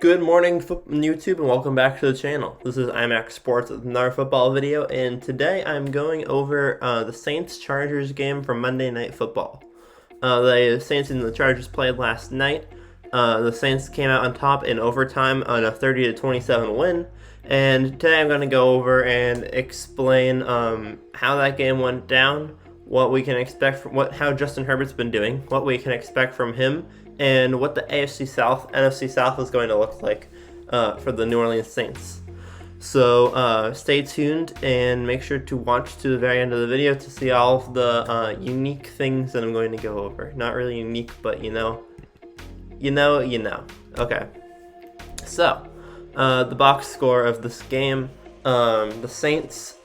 Good morning, YouTube, and welcome back to the channel. This is IMAX Sports with another football video, and today I'm going over the Saints-Chargers game from Monday Night Football. The Saints and the Chargers played last night. The Saints came out on top in overtime on a 30-27 win, and today I'm going to go over and explain how that game went down, what we can expect from how Justin Herbert's been doing, what we can expect from him, and what the NFC South is going to look like for the New Orleans Saints. So stay tuned and make sure to watch to the very end of the video to see all of the unique things that I'm going to go over. Not really unique, but you know. Okay. So the box score of this game: the Saints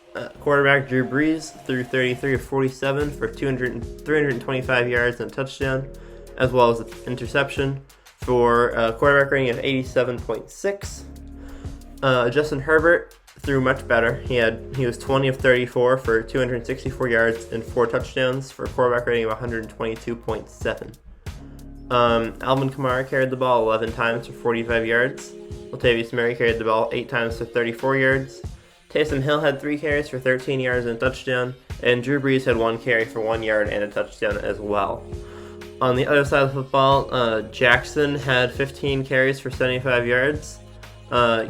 quarterback Drew Brees threw 33 of 47 for 325 yards and a touchdown, as well as an interception for a quarterback rating of 87.6. Justin Herbert threw much better. He was 20 of 34 for 264 yards and 4 touchdowns for a quarterback rating of 122.7. Alvin Kamara carried the ball 11 times for 45 yards. Latavius Murray carried the ball 8 times for 34 yards. Taysom Hill had 3 carries for 13 yards and a touchdown, and Drew Brees had 1 carry for 1 yard and a touchdown as well. On the other side of the football, Jackson had 15 carries for 75 yards.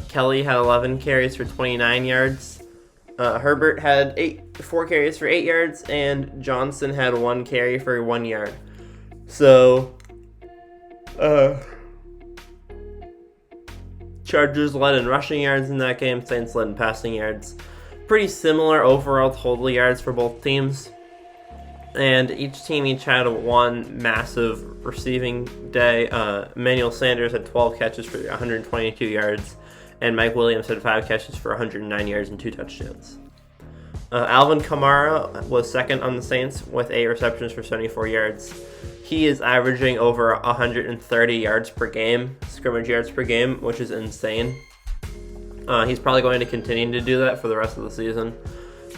Kelly had 11 carries for 29 yards. Herbert had 4 carries for 8 yards, and Johnson had 1 carry for 1 yard. So, Chargers led in rushing yards in that game. Saints led in passing yards. Pretty similar overall total yards for both teams. And each team had one massive receiving day. Emmanuel Sanders had 12 catches for 122 yards, and Mike Williams had 5 catches for 109 yards and 2 touchdowns. Alvin Kamara was second on the Saints with 8 receptions for 74 yards. He is averaging over 130 yards per game, scrimmage yards per game, which is insane. He's probably going to continue to do that for the rest of the season.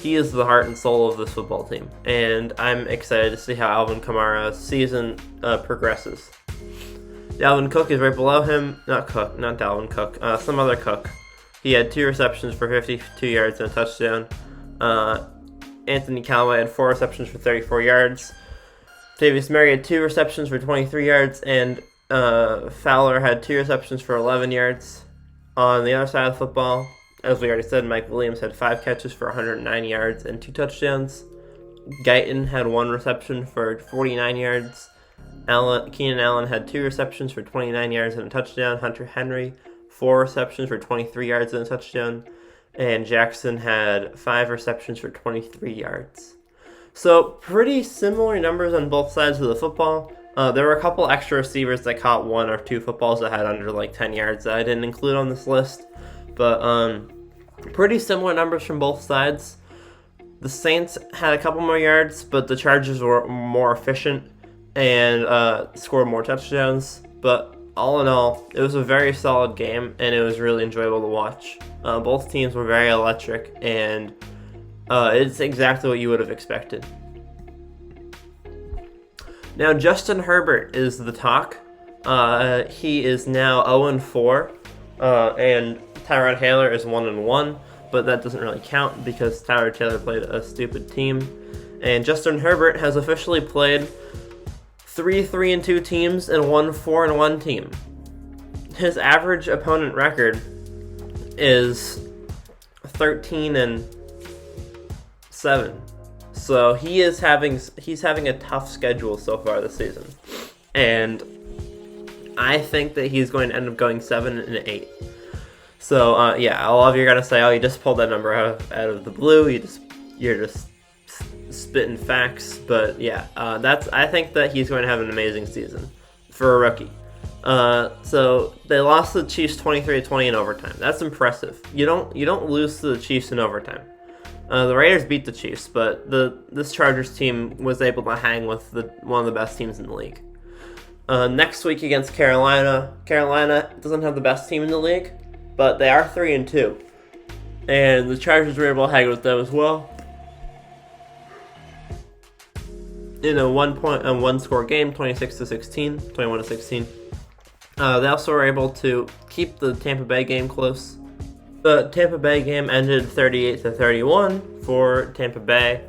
He is the heart and soul of this football team, and I'm excited to see how Alvin Kamara's season progresses. Dalvin Cook is right below him. Not Dalvin Cook. Some other Cook. He had 2 receptions for 52 yards and a touchdown. Anthony Callaway had 4 receptions for 34 yards. Latavius Murray had 2 receptions for 23 yards, and Fowler had 2 receptions for 11 yards. On the other side of the football, as we already said, Mike Williams had 5 catches for 109 yards and 2 touchdowns. Guyton had 1 reception for 49 yards. Keenan Allen had 2 receptions for 29 yards and a touchdown. Hunter Henry, 4 receptions for 23 yards and a touchdown. And Jackson had 5 receptions for 23 yards. So pretty similar numbers on both sides of the football. There were a couple extra receivers that caught 1 or 2 footballs that had under like 10 yards that I didn't include on this list. But pretty similar numbers from both sides. The Saints had a couple more yards, but the Chargers were more efficient and scored more touchdowns. But all in all, it was a very solid game, and it was really enjoyable to watch. Both teams were very electric, and it's exactly what you would have expected. Now, Justin Herbert is the talk. He is now 0-4, and Tyrod Taylor is 1-1, but that doesn't really count because Tyrod Taylor played a stupid team. And Justin Herbert has officially played 3 3-2 teams and 1 4-1 team. His average opponent record is 13-7. So he's having a tough schedule so far this season. And I think that he's going to end up going 7-8. So yeah, all of you are gonna say, "Oh, you just pulled that number out of the blue. You're just spitting facts." But yeah, I think that he's going to have an amazing season for a rookie. So they lost to the Chiefs 23-20 in overtime. That's impressive. You don't lose to the Chiefs in overtime. The Raiders beat the Chiefs, but this Chargers team was able to hang with one of the best teams in the league. Next week against Carolina. Carolina doesn't have the best team in the league, but they are 3-2, and the Chargers were able to hang with them as well. In a one-score game, 21-16. They also were able to keep the Tampa Bay game close. The Tampa Bay game ended 38-31 for Tampa Bay,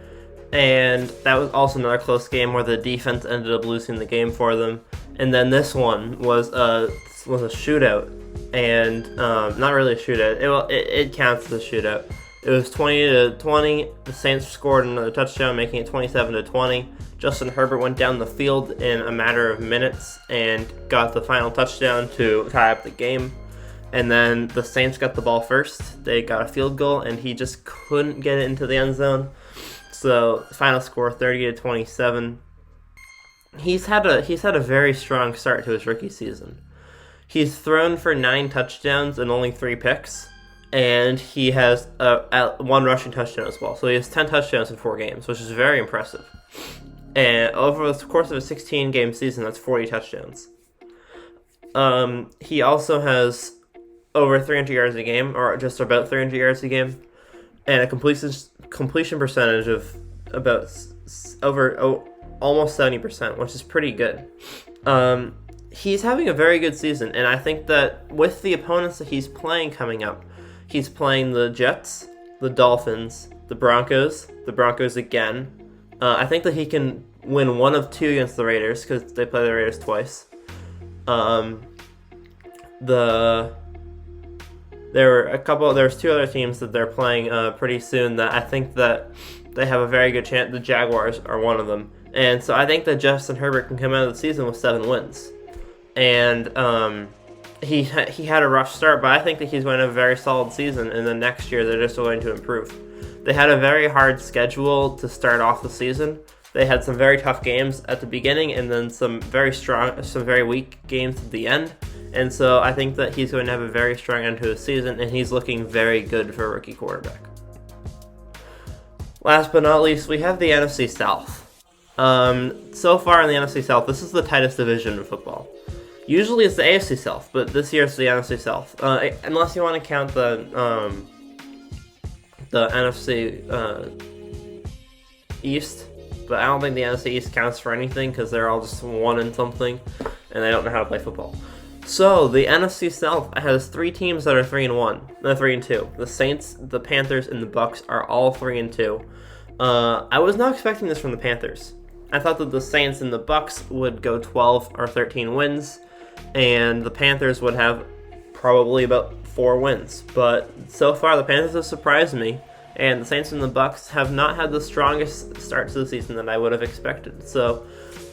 and that was also another close game where the defense ended up losing the game for them. And then this one was a shootout, and not really a shootout. It counts as a shootout. It was 20-20. The Saints scored another touchdown, making it 27-20. Justin Herbert went down the field in a matter of minutes and got the final touchdown to tie up the game. And then the Saints got the ball first. They got a field goal, and he just couldn't get it into the end zone. So final score 30-27. He's had a very strong start to his rookie season. He's thrown for 9 touchdowns and only 3 picks, and he has 1 rushing touchdown as well. So he has 10 touchdowns in 4 games, which is very impressive. And over the course of a 16-game season, that's 40 touchdowns. He also has over 300 yards a game, or just about 300 yards a game, and a completion percentage of about almost 70%, which is pretty good. He's having a very good season, and I think that with the opponents that he's playing coming up, he's playing the Jets, the Dolphins, the Broncos again. I think that he can win one of 2 against the Raiders, because they play the Raiders twice. There's 2 other teams that they're playing pretty soon that I think that they have a very good chance. The Jaguars are one of them. And so I think that Justin Herbert can come out of the season with 7 wins. And he had a rough start, but I think that he's going to have a very solid season, and then next year they're just going to improve. They had a very hard schedule to start off the season. They had some very tough games at the beginning, and then some very weak games at the end. And so I think that he's going to have a very strong end to his season, and he's looking very good for a rookie quarterback. Last but not least, we have the NFC South. So far in the NFC South, this is the tightest division in football. Usually it's the AFC South, but this year it's the NFC South. Unless you want to count the NFC East, but I don't think the NFC East counts for anything because they're all just 1 and something, and they don't know how to play football. So the NFC South has 3 teams that are 3-2. The Saints, the Panthers, and the Bucks are all 3-2. I was not expecting this from the Panthers. I thought that the Saints and the Bucks would go 12 or 13 wins, and the Panthers would have probably about 4 wins. But so far, the Panthers have surprised me, and the Saints and the Bucks have not had the strongest start to the season that I would have expected. So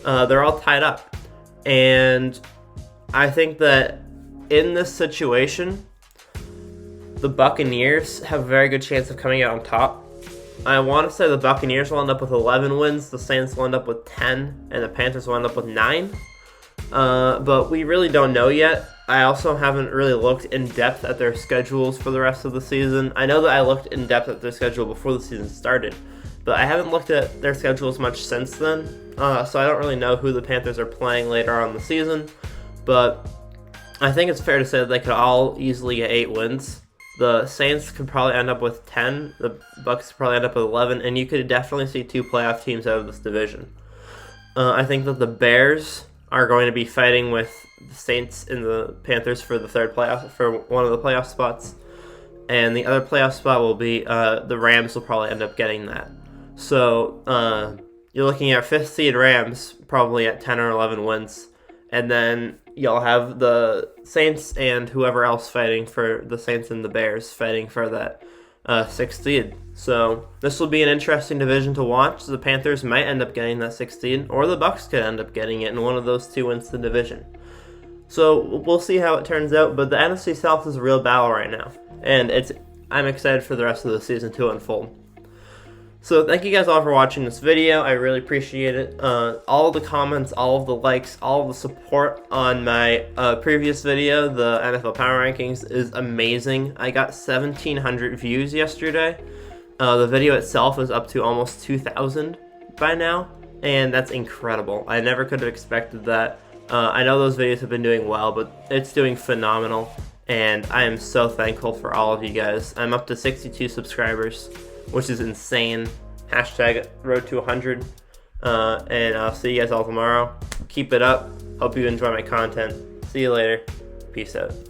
they're all tied up, and I think that in this situation, the Buccaneers have a very good chance of coming out on top. I want to say the Buccaneers will end up with 11 wins, the Saints will end up with 10, and the Panthers will end up with 9. But we really don't know yet. I also haven't really looked in depth at their schedules for the rest of the season. I know that I looked in depth at their schedule before the season started, but I haven't looked at their schedules much since then. So I don't really know who the Panthers are playing later on in the season. But I think it's fair to say that they could all easily get 8 wins. The Saints could probably end up with 10. The Bucks could probably end up with 11. And you could definitely see 2 playoff teams out of this division. I think that the Bears are going to be fighting with the Saints and the Panthers for one of the playoff spots. And the other playoff spot will be the Rams will probably end up getting that. So you're looking at 5th seed Rams probably at 10 or 11 wins. And then you'll have the Saints and whoever else fighting for the Saints and the Bears fighting for that 6th seed. So this will be an interesting division to watch. The Panthers might end up getting that 6th seed, or the Bucks could end up getting it, and one of those 2 wins the division. So we'll see how it turns out, but the NFC South is a real battle right now, and I'm excited for the rest of the season to unfold. So thank you guys all for watching this video. I really appreciate it. All of the comments, all of the likes, all of the support on my previous video, the NFL Power Rankings, is amazing. I got 1,700 views yesterday. The video itself is up to almost 2,000 by now, and that's incredible. I never could have expected that. I know those videos have been doing well, but it's doing phenomenal, and I am so thankful for all of you guys. I'm up to 62 subscribers, which is insane. Hashtag road to 100. And I'll see you guys all tomorrow. Keep it up. Hope you enjoy my content. See you later. Peace out.